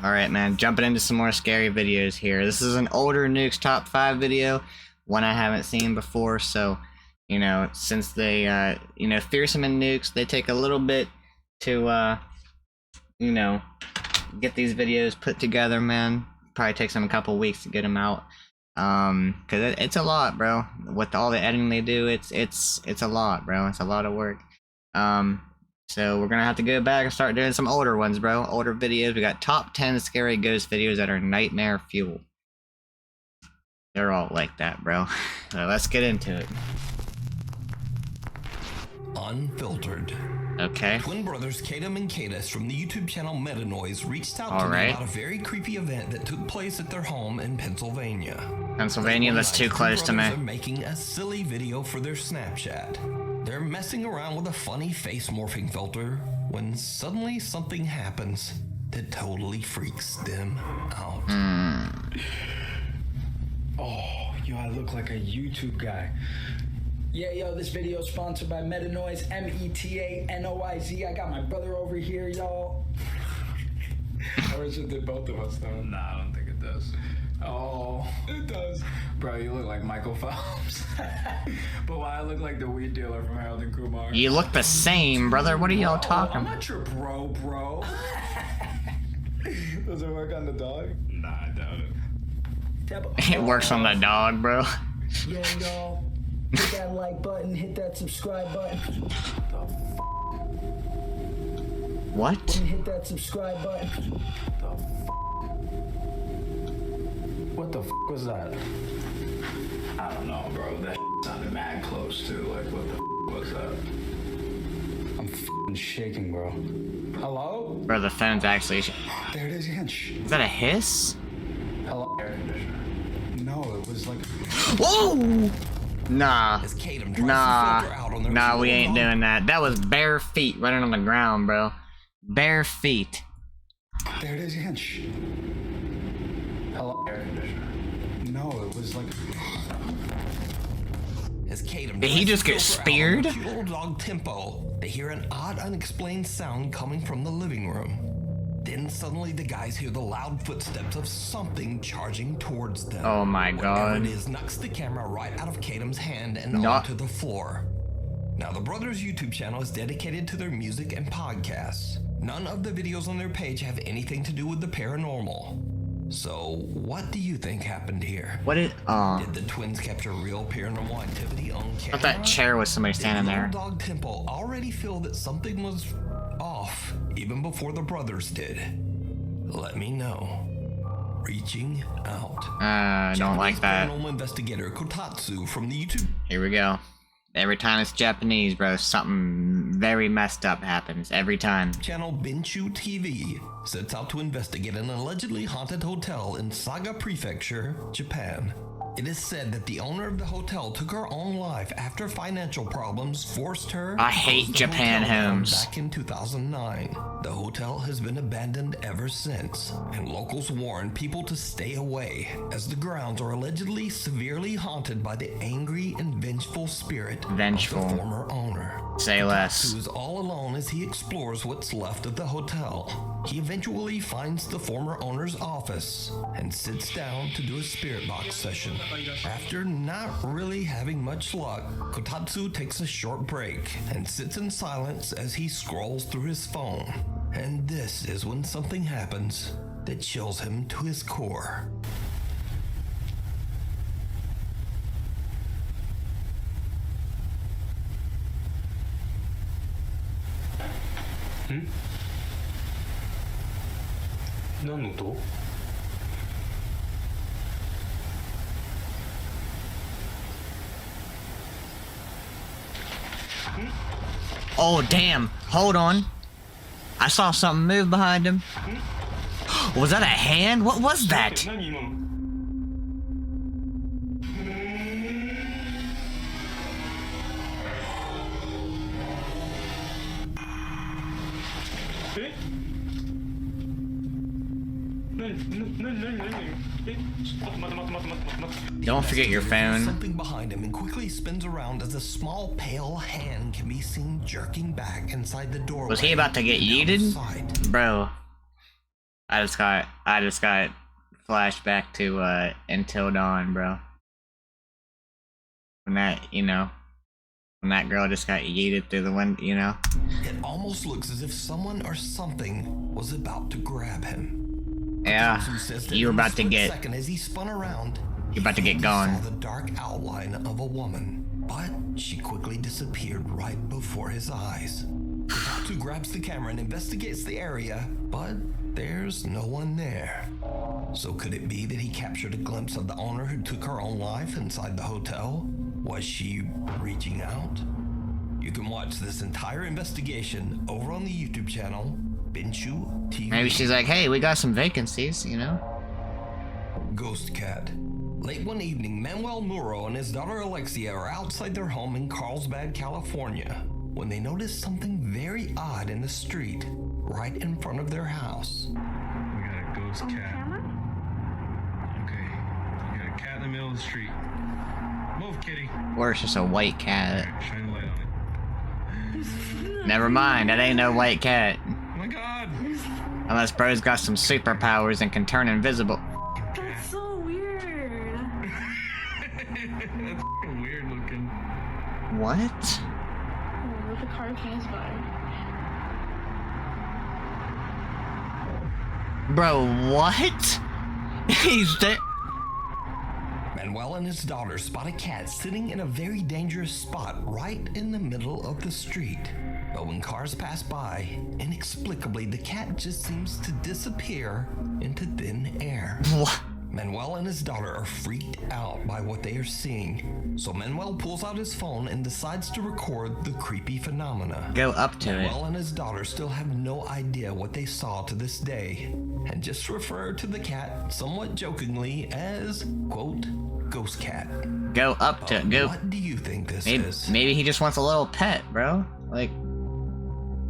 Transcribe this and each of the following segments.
Alright, man, jumping into some more scary videos here. This is an older Nuke's top 5 video, one I haven't seen before, so, you know, since they, you know, Fearsome and Nukes, they take a little bit to, you know, get these videos put together, man. Probably takes them a couple weeks to get them out. Cause it's a lot, bro. With all the editing they do, it's a lot, bro. It's a lot of work. So we're gonna have to go back and start doing some older ones, bro. Older videos. We got top 10 scary ghost videos that are nightmare fuel. They're all like that, bro. So let's get into it. Unfiltered. Okay. Twin brothers Kadam and Kadis from the YouTube channel Metanoise reached out to me about a very creepy event that took place at their home in Pennsylvania. Pennsylvania, that's too close to me. They're making a silly video for their Snapchat. They're messing around with a funny face morphing filter when suddenly something happens that totally freaks them out. Oh, yo, I look like a YouTube guy. Yeah, yo, this video is sponsored by Metanoise, M-E-T-A-N-O-I-Z. I got my brother over here, y'all. I wish it did both of us, though. Nah, I don't think it does. Oh, it does. Bro, you look like Michael Phelps. But why I look like the weed dealer from Harold and Kumar? You look the same, brother. What are y'all talking? I'm not your bro. Does it work on the dog? Nah, I doubt it. It works on the dog, bro. Yeah, y'all. Hit that like button, hit that subscribe button. What? Hit that subscribe button. What the f was that? I don't know, bro. That sounded mad close too. Like, what the f was that? I'm f***ing shaking, bro. Hello? Bro, the phone's actually... There it is again. Is that a hiss? Hello? Air conditioner. No, it was like... Whoa! Nah, we ain't doing that. That was bare feet running on the ground, bro. Bare feet. There it is again. Hello? Air conditioner. No, it was like... Did he just get speared? Dog tempo. They hear an odd, unexplained sound coming from the living room. Then suddenly the guys hear the loud footsteps of something charging towards them. Oh my god. Whatever it is knocks the camera right out of Kadam's hand and onto the floor. Now the brothers' YouTube channel is dedicated to their music and podcasts. None of the videos on their page have anything to do with the paranormal. So what do you think happened here? What is... Did the twins capture real paranormal activity on camera? I thought that chair was somebody standing there. Dog Temple already feel that something was off even before the brothers did. Let me know. Reaching out. I don't like that. Paranormal investigator Kotatsu from the YouTube. Here we go. Every time it's Japanese, bro, something very messed up happens. Every time. Channel Benshu TV sets out to investigate an allegedly haunted hotel in Saga Prefecture, Japan. It is said that the owner of the hotel took her own life after financial problems forced her I hate Japan homes. Back in 2009. The hotel has been abandoned ever since, and locals warn people to stay away, as the grounds are allegedly severely haunted by the angry and vengeful spirit of the former owner. Say less. Who is all alone as he explores what's left of the hotel. He eventually finds the former owner's office and sits down to do a spirit box session. After not really having much luck, Kotatsu takes a short break and sits in silence as he scrolls through his phone. And this is when something happens that chills him to his core. Oh, damn. Hold on. I saw something move behind him. Was that a hand? What was that? Don't forget your phone. Something behind him and quickly spins around as a small pale hand can be seen jerking back inside the doorway. Was he about to get yeeted? Bro. I just got flashback to Until Dawn, bro. When that girl just got yeeted through the window, you know? It almost looks as if someone or something was about to grab him. Yeah, you were about to get. Second, as he spun around, You're about to get saw gone. the dark outline of a woman, but she quickly disappeared right before his eyes. The cop who grabs the camera and investigates the area, but there's no one there. So could it be that he captured a glimpse of the owner who took her own life inside the hotel? Was she reaching out? You can watch this entire investigation over on the YouTube channel, Binshu TV. Maybe she's like, hey, we got some vacancies, you know? Ghost Cat. Late one evening, Manuel Muro and his daughter Alexia are outside their home in Carlsbad, California, when they notice something very odd in the street, right in front of their house. We got a ghost cat. Okay. We got a cat in the middle of the street. Move, kitty. Or it's just a white cat. Alright, shine the light on it. Never mind, that ain't no white cat. Oh my god! Unless bro's got some superpowers and can turn invisible. That's so weird. That's weird looking. What? Oh, with the car came by. Bro, what? He's there. Manuel and his daughter spot a cat sitting in a very dangerous spot right in the middle of the street. But when cars pass by, inexplicably the cat just seems to disappear into thin air. What? Manuel and his daughter are freaked out by what they are seeing. So Manuel pulls out his phone and decides to record the creepy phenomena. Go up to it. Manuel and his daughter still have no idea what they saw to this day, and just refer to the cat somewhat jokingly as, quote, Ghost Cat. Go up to it. Go. What do you think this Maybe, is? maybe he just wants a little pet, bro. Like,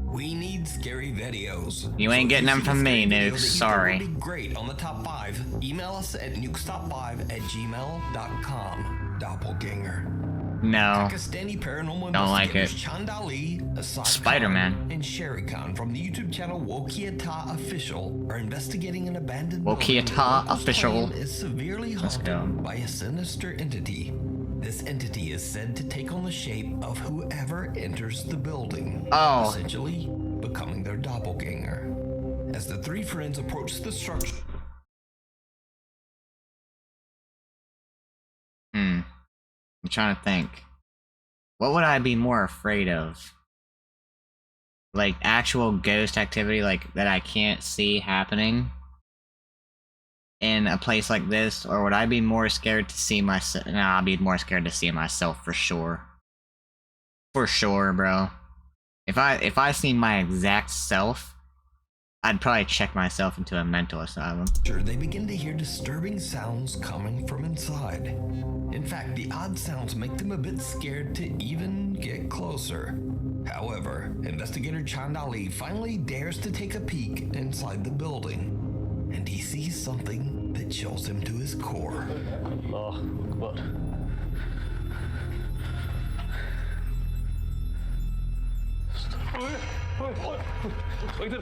We need scary videos. You ain't So if getting them see a from scary me, video Nuke. that you think Sorry. would be great on the top 5. Email us at nukestop5@gmail.com. Doppelganger. no. Pakistani paranormal Don't like investigators it. Chand Ali, Asad Spider-Man. Khan, and Sherry Khan from the YouTube channel Wokiata Official are investigating an abandoned Wokiata building that locals Official. claim is severely Let's go. haunted by a sinister entity. This entity is said to take on the shape of whoever enters the building, Oh. essentially becoming their doppelganger. As the three friends approach the structure, I'm trying to think. What would I be more afraid of? Like actual ghost activity, like that I can't see happening in a place like this, or would I be more scared to see myself? Nah, I'd be more scared to see myself for sure. For sure, bro. If I see my exact self, I'd probably check myself into a mental asylum. they begin to hear disturbing sounds coming from inside. In fact, the odd sounds make them a bit scared to even get closer. However, investigator Chand Ali finally dares to take a peek inside the building, and he sees something that chills him to his core. Allah Akbar. इधर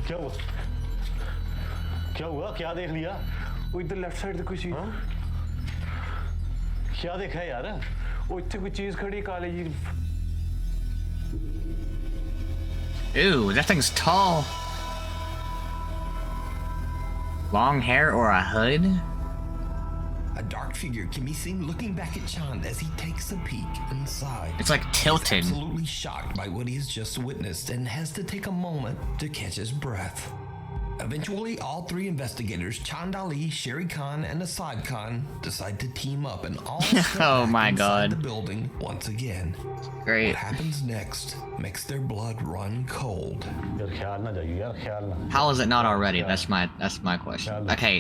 क्या हुआ क्या हुआ क्या देख लिया वो इधर लेफ्ट साइड ਤੇ ਕੋਈ ਚੀਜ਼ क्या देखा है यार ਉਹ ਇੱਥੇ ਕੋਈ ਚੀਜ਼ ਖੜੀ ਕਾਲੀ ਜੀ Ooh, that thing's tall. Long hair or a hood? A dark figure can be seen looking back at Chand as he takes a peek inside. It's like tilted. He's absolutely shocked by what he has just witnessed and has to take a moment to catch his breath. Eventually, all three investigators, Chand Ali, Sherry Khan, and Asad Khan, decide to team up and all step Oh back my inside God. the building once again. Great. What happens next makes their blood run cold. यार ख्याल ना जाइए यार ख्याल ना How is it not already? That's my question. Okay,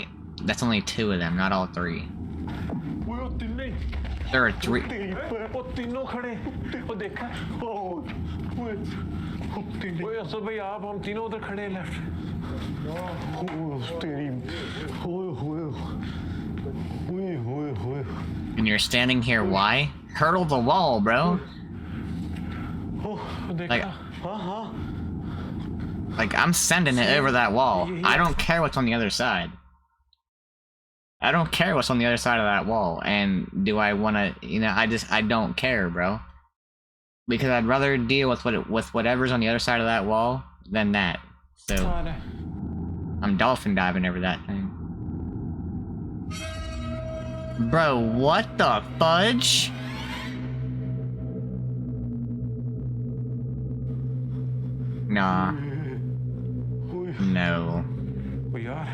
that's only 2 of them, not all 3. ਓਏ ਉਹ ਤਿੰਨੇ There are 3. ਉਹ ਤਿੰਨੋਂ ਖੜੇ ਉਹ ਦੇਖਾ ਓਏ ਓਏ ਅਸਲ ਭਾਈ ਆਪ हम तीनों उधर खड़े हैं लेफ्ट तेरी ओए होए ओए होए होए And you're standing here, why? Hurdle the wall, bro. ओ देखा Like- हाँ हाँ Like, I'm sending it over that wall. I don't care what's on the other side. I don't care what's on the other side of that wall. And do I want to, you know, I don't care, bro. Because I'd rather deal with whatever's on the other side of that wall than that. So, I'm dolphin diving over that thing. Bro, what the fudge? Nah. No. ओ यार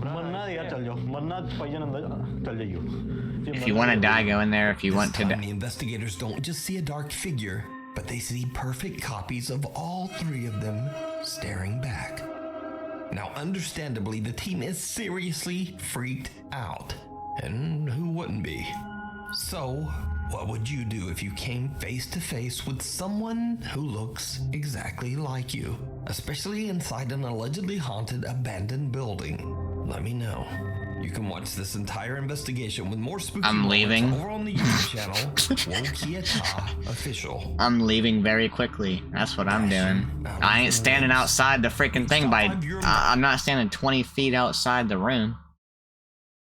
मरना यार चल जाओ मरना भाईजान अंदर चल जाइयो If you want to die, go in there. If you want to The die. investigators don't just see a dark figure, but they see perfect copies of all three of them staring back. Now, understandably, the team is seriously freaked out. And who wouldn't be? So, what would you do if you came face to face with someone who looks exactly like you? Especially inside an allegedly haunted abandoned building. Let me know. You can watch this entire investigation with more spooky I'm moments leaving. over on the YouTube channel, Wokiata Official. I'm leaving very quickly. That's what I'm doing. I ain't standing outside the freaking thing I'm not standing 20 feet outside the room.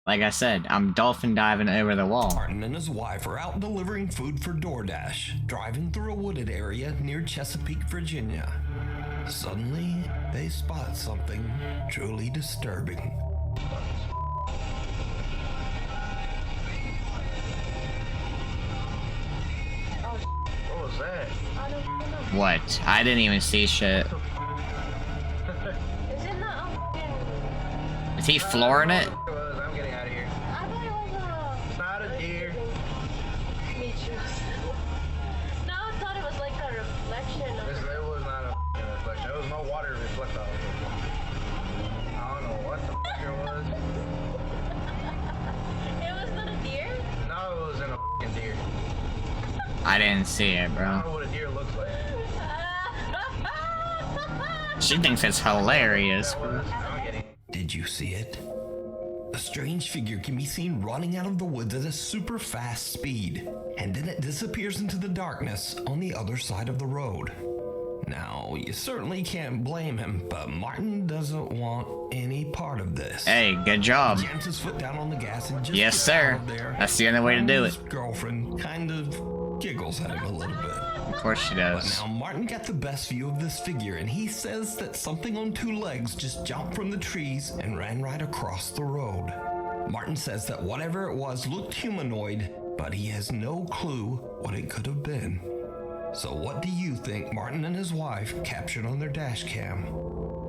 Like I said, I'm dolphin diving over the wall. Martin and his wife are out delivering food for DoorDash, driving through a wooded area near Chesapeake, Virginia. Suddenly, they spot something truly disturbing. What was that? What? I didn't even see shit. Isn't that Is he flooring it? I'm getting out of here. I thought it was It's not a deer. Me too. No, I thought it was like a reflection of It was not a reflection. There was no water to reflect off. I don't know what the it was. It was not a deer? No, it wasn't a deer. I didn't see it, I bro. don't know what a deer looks like. She thinks it's hilarious. I'm getting. Did you see it? A strange figure can be seen running out of the woods at a super fast speed, and then it disappears into the darkness on the other side of the road. Now, you certainly can't blame him, but Martin doesn't want any part of this. Hey, good job. He jams his foot down on the gas and just Yes, gets sir. out of there. That's the only way to do His it. girlfriend kind of giggles at him a little bit. Of course she But does. now Martin got the best view of this figure, and he says that something on two legs just jumped from the trees and ran right across the road. Martin says that whatever it was looked humanoid, but he has no clue what it could have been. So what do you think Martin and his wife captured on their dash cam?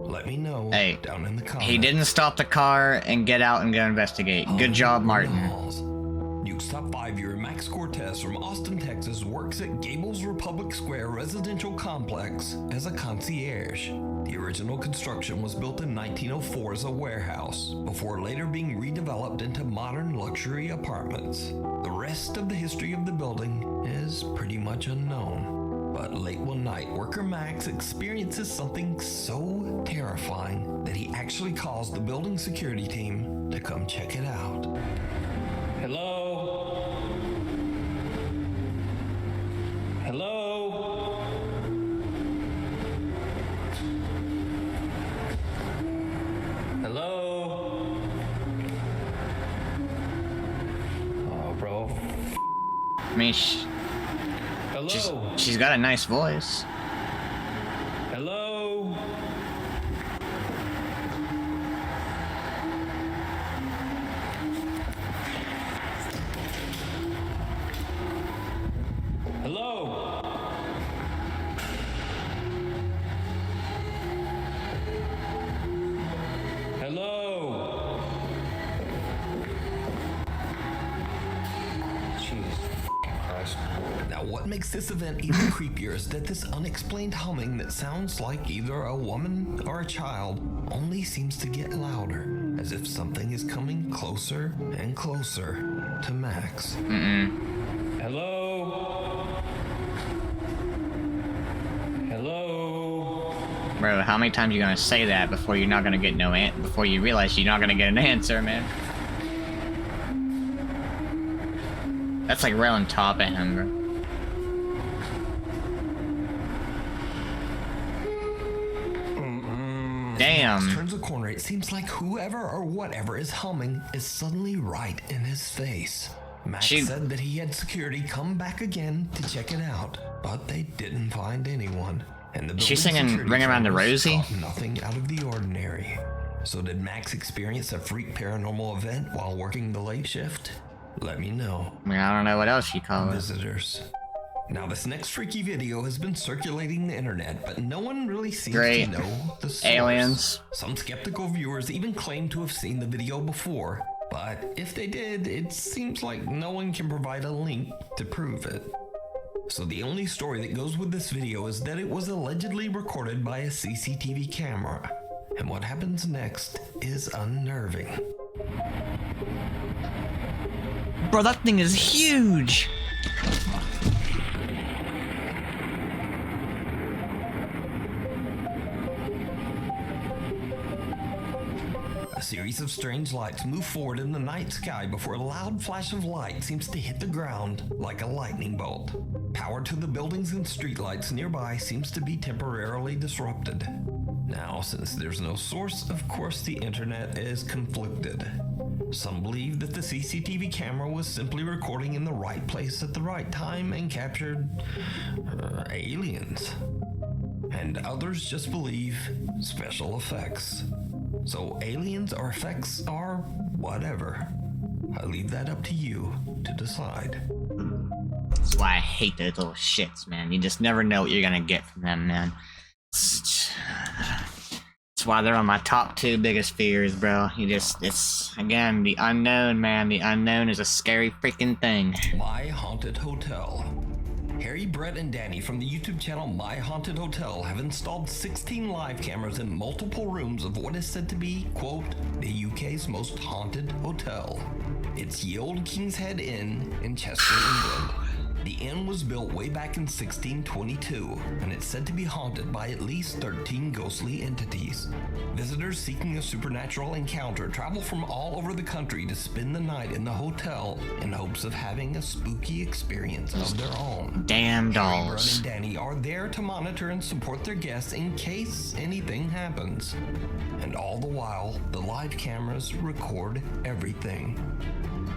Let me know Hey, down in the comments. He didn't stop the car and get out and go investigate. Good job, Martin. Nuke's top 5-year Max Cortez from Austin, Texas works at Gables Republic Square residential complex as a concierge. The original construction was built in 1904 as a warehouse, before later being redeveloped into modern luxury apartments. The rest of the history of the building is pretty much unknown. But late one night, worker Max experiences something so terrifying that he actually calls the building security team to come check it out. Hello? Hello? Hello? Oh, bro. I mean, Hello? she's got a nice voice. Hello? Hello? Hello? Jesus Christ. Now, what makes this event even creepier is that this unexplained humming that sounds like either a woman or a child only seems to get louder, as if something is coming closer and closer to Max. Hello? Hello? Bro, how many times you gonna say that before you're not gonna get before you realize you're not gonna get an answer, man? That's like right on top of him, bro. Damn. Max turns a corner, it seems like whoever or whatever is humming is suddenly right in his face. Max said that he had security come back again to check it out, but they didn't find anyone. And the She's singing Ring Around the Rosie? Nothing out of the ordinary. So did Max experience a freak paranormal event while working the late shift? Let me know. I mean, I don't know what else you call it. Visitors. Now, this next freaky video has been circulating the internet, but no one really seems Great. to know the source. Aliens. Some skeptical viewers even claim to have seen the video before, but if they did, it seems like no one can provide a link to prove it. So the only story that goes with this video is that it was allegedly recorded by a CCTV camera. And what happens next is unnerving. Bro, that thing is huge! A series of strange lights move forward in the night sky before a loud flash of light seems to hit the ground like a lightning bolt. Power to the buildings and streetlights nearby seems to be temporarily disrupted. Now, since there's no source, of course the internet is conflicted. Some believe that the CCTV camera was simply recording in the right place at the right time and captured aliens. And others just believe special effects. So aliens or effects are whatever. I leave that up to you to decide. That's why I hate those little shits, man. You just never know what you're gonna get from them, man. It's why they're on my top 2 biggest fears, bro. It's, again, the unknown, man. The unknown is a scary freaking thing. My Haunted Hotel. Harry, Brett, and Danny from the YouTube channel My Haunted Hotel have installed 16 live cameras in multiple rooms of what is said to be, quote, the UK's most haunted hotel. It's Ye Olde King's Head Inn in Chester, England. The inn was built way back in 1622, and it's said to be haunted by at least 13 ghostly entities. Visitors seeking a supernatural encounter travel from all over the country to spend the night in the hotel in hopes of having a spooky experience of their own. Damn dolls. Brett and Danny are there to monitor and support their guests in case anything happens. And all the while, the live cameras record everything.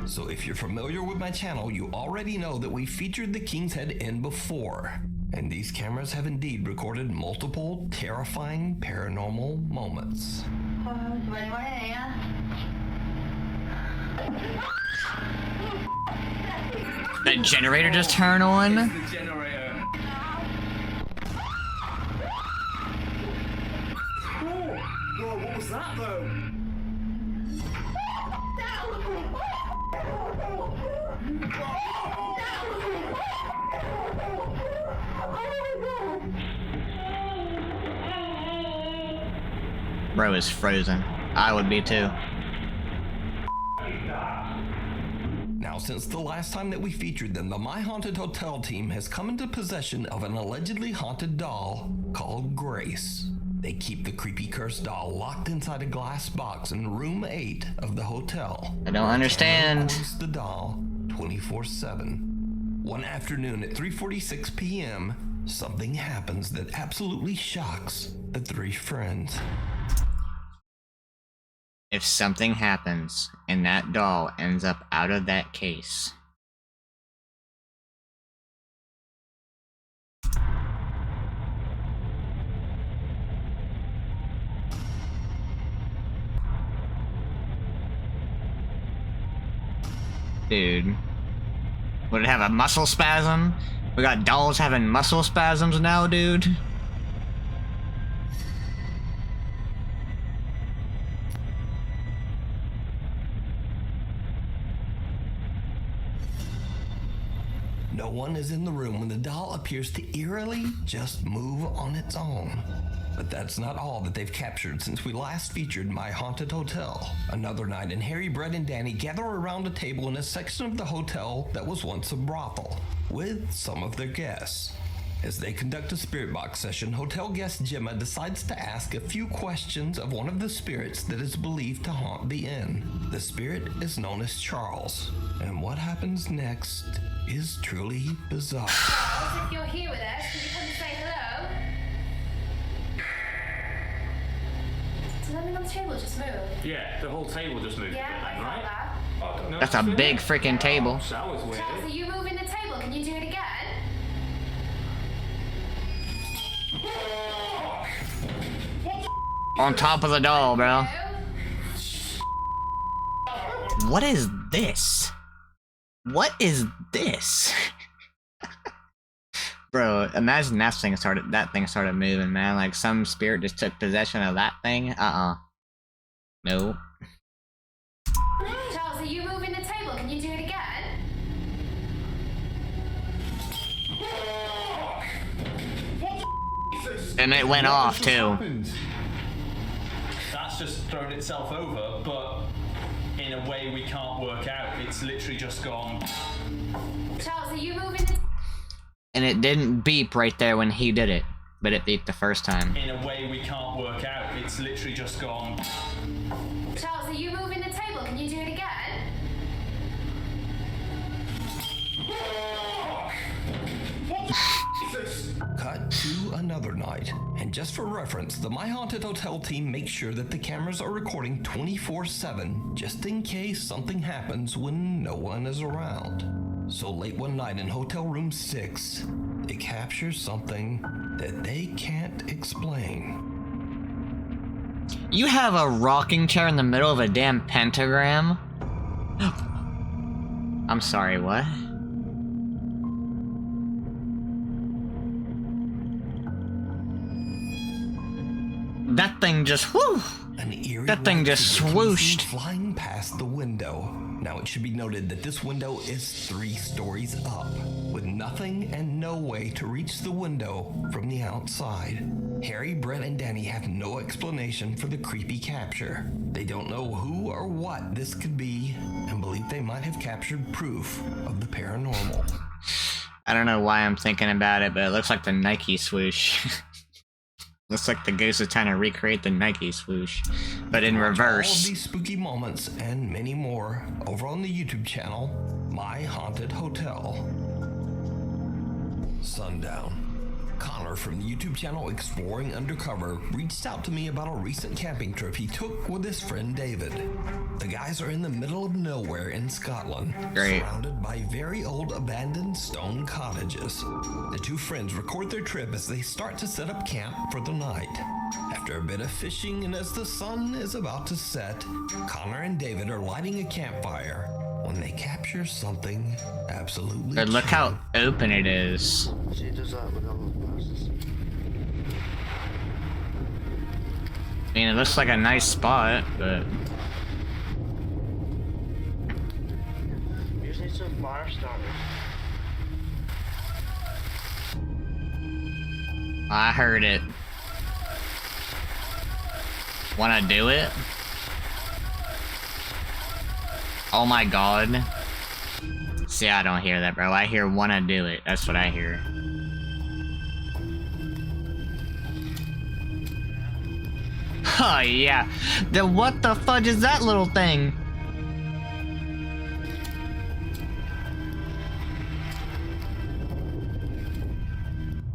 So if you're familiar with my channel, you already know that we featured the King's Head Inn before. And these cameras have indeed recorded multiple terrifying paranormal moments. That generator just turned on? The generator. Whoa, what was that though? Bro is frozen. I would be too. Now, since the last time that we featured them, the My Haunted Hotel team has come into possession of an allegedly haunted doll called Grace. They keep the creepy cursed doll locked inside a glass box in room 8 of the hotel. I don't understand. Records the doll 24/7. One afternoon at 3:46 p.m., something happens that absolutely shocks the 3 friends. If something happens and that doll ends up out of that case, dude, would it have a muscle spasm? We got dolls having muscle spasms now, dude. No one is in the room when the doll appears to eerily just move on its own. But that's not all that they've captured since we last featured My Haunted Hotel. Another night, and Harry, Brett, and Danny gather around a table in a section of the hotel that was once a brothel, with some of their guests. As they conduct a spirit box session, hotel guest Gemma decides to ask a few questions of one of the spirits that is believed to haunt the inn. The spirit is known as Charles, and what happens next is truly bizarre. Charles, if you're here with us, could you come and say hello? Can anything on the table just move? Yeah, the whole table just moved. Yeah, I right? felt that. I don't know. That's a big freaking table. That was weird. Charles, are you moving the table? Can you do it again? On top of the doll, bro. What is this? What is this? Bro, imagine that thing started moving, man. Like some spirit just took possession of that thing. Nope. Charles, are you moving the table? Can you do it again? And it went off too. That's just thrown itself over, but in a way we can't work out. It's literally just gone. Charles, are you moving the And it didn't beep right there when he did it, but it beeped the first time. In a way we can't work out. It's literally just gone. Charles, are you moving the table? Can you do it again? Cut to another night. And just for reference, the My Haunted Hotel team makes sure that the cameras are recording 24/7, just in case something happens when no one is around. So late one night in hotel room 6, they capture something that they can't explain. You have a rocking chair in the middle of a damn pentagram? I'm sorry, what? That thing just whoo! An eerie That thing white just figure can be seen swooshed. flying past the window. Now it should be noted that this window is 3 stories up, with nothing and no way to reach the window from the outside. Harry, Brett, and Danny have no explanation for the creepy capture. They don't know who or what this could be, and believe they might have captured proof of the paranormal. I don't know why I'm thinking about it, but it looks like the Nike swoosh. Looks like the ghost is trying to recreate the Nike swoosh, but in Watch all of reverse. these spooky moments and many more over on the YouTube channel, My Haunted Hotel. Sundown. Connor from the YouTube channel Exploring Undercover reached out to me about a recent camping trip he took with his friend David. The guys are in the middle of nowhere in Scotland, Great. surrounded by very old abandoned stone cottages. The two friends record their trip as they start to set up camp for the night. After a bit of fishing and as the sun is about to set, Connor and David are lighting a campfire when they capture something absolutely But look how chilling. open it is. See, does that with all the glasses? I mean, it looks like a nice spot, but We just need some fire starters. I heard it. Wanna do it? Oh my god. See, I don't hear that, bro. I hear wanna do it. That's what I hear. Oh yeah. Then what the fudge is that little thing?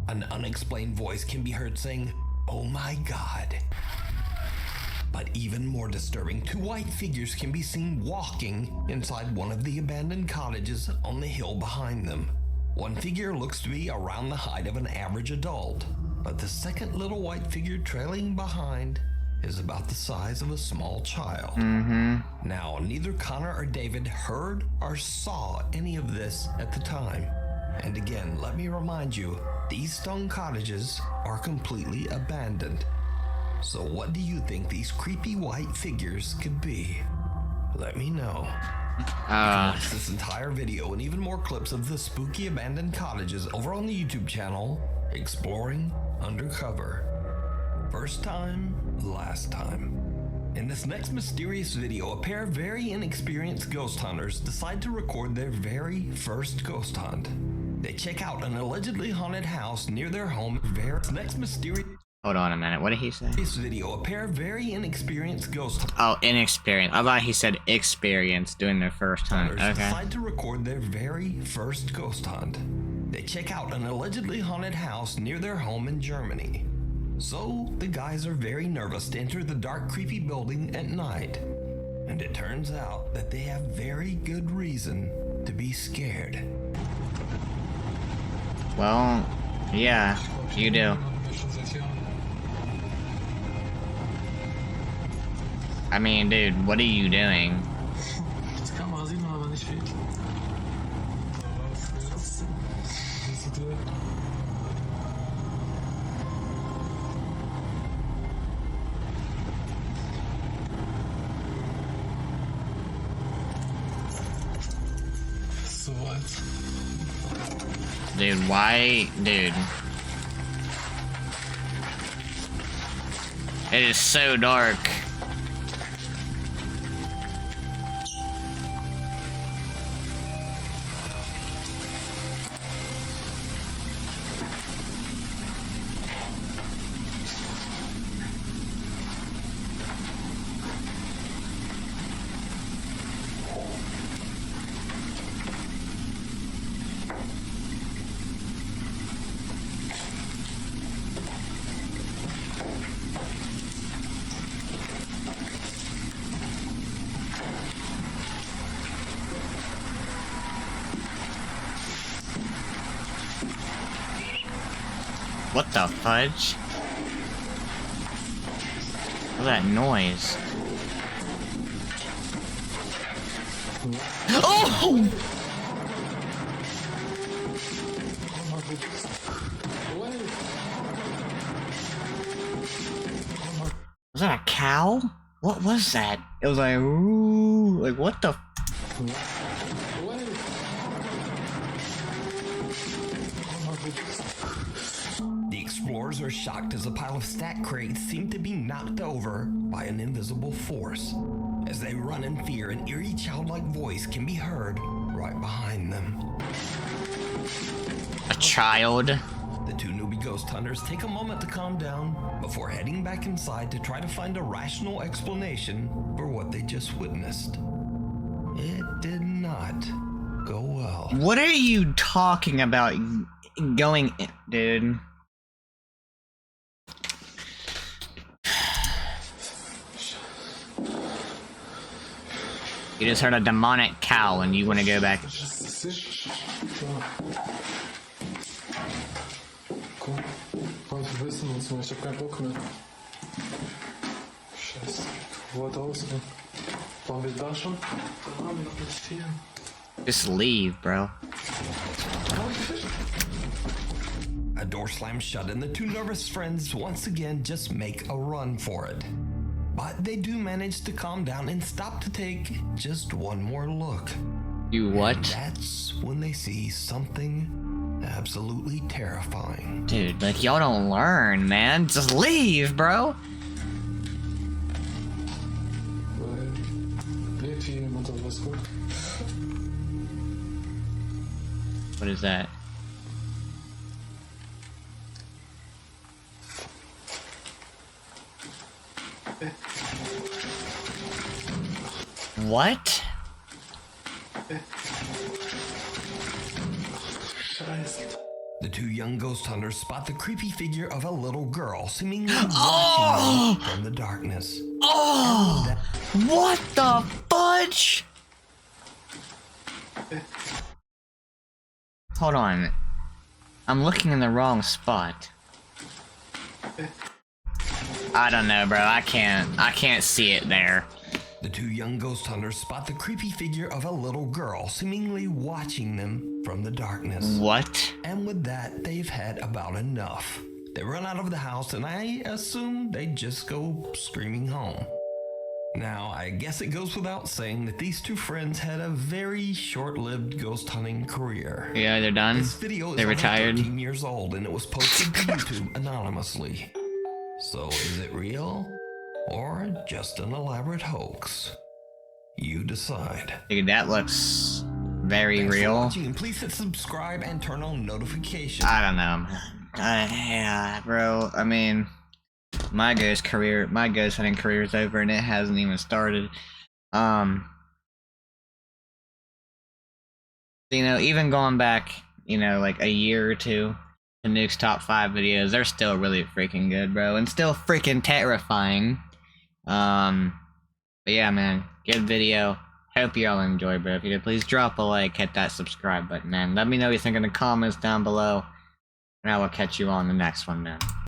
An unexplained voice can be heard saying, "Oh my God." But even more disturbing, 2 white figures can be seen walking inside one of the abandoned cottages on the hill behind them. One figure looks to be around the height of an average adult, but the second little white figure trailing behind is about the size of a small child. Now, neither Connor or David heard or saw any of this at the time. And again, let me remind you, these stone cottages are completely abandoned. So what do you think these creepy white figures could be? Let me know. Watch this entire video and even more clips of the spooky abandoned cottages over on the YouTube channel, Exploring Undercover. First time, last time. In this next mysterious video, a pair of very inexperienced ghost hunters decide to record their very first ghost hunt. They check out an allegedly haunted house near their home. Next mysterious Hold on a minute. What did he say? this video, a pair of very inexperienced ghost Oh, inexperienced. I thought he said experience doing their first hunt. hunters Okay. decide to record their very first ghost hunt. They check out an allegedly haunted house near their home in Germany. So the guys are very nervous to enter the dark, creepy building at night. And it turns out that they have very good reason to be scared. Well, yeah, you do. I mean, dude, what are you doing? Dude, why? Dude. It is so dark. What the fudge? What's that noise? Oh! Was that a cow? What was that? It was like, ooh, like what the? The explorers are shocked as a pile of stack crates seem to be knocked over by an invisible force. As they run in fear, an eerie childlike voice can be heard right behind them. A child? The two newbie ghost hunters take a moment to calm down before heading back inside to try to find a rational explanation for what they just witnessed. It did not go well. What are you talking about going in, dude? You just heard a demonic cow and you want to go back. Just leave, bro. A door slams shut and the two nervous friends once again just make a run for it. But they do manage to calm down and stop to take just one more look. You what? And that's when they see something absolutely terrifying. Dude, like y'all don't learn, man. Just leave, bro. What is that? What? The two young ghost hunters spot the creepy figure of a little girl, seemingly watching them from the darkness. Oh! What the fudge? Hold on. I'm looking in the wrong spot. I don't know, bro. I can't see it there. The two young ghost hunters spot the creepy figure of a little girl, seemingly watching them from the darkness. What? And with that, they've had about enough. They run out of the house, and I assume they just go screaming home. Now, I guess it goes without saying that these two friends had a very short-lived ghost hunting career. Yeah, they're done. This video is They're only retired. 13 years old, and it was posted to YouTube anonymously. So, is it real? Or just an elaborate hoax? You decide. Dude, that looks very Thanks for real. watching, and please hit subscribe and turn on notifications. I don't know. Yeah, bro. I mean, my ghost hunting career is over, and it hasn't even started. You know, even going back, you know, like a year or two, to Nuke's top 5 videos. They're still really freaking good, bro, and still freaking terrifying. But yeah, man, good video. Hope you all enjoy, bro. If you did, please drop a like, hit that subscribe button, man. Let me know what you think in the comments down below, and I will catch you on the next one, man.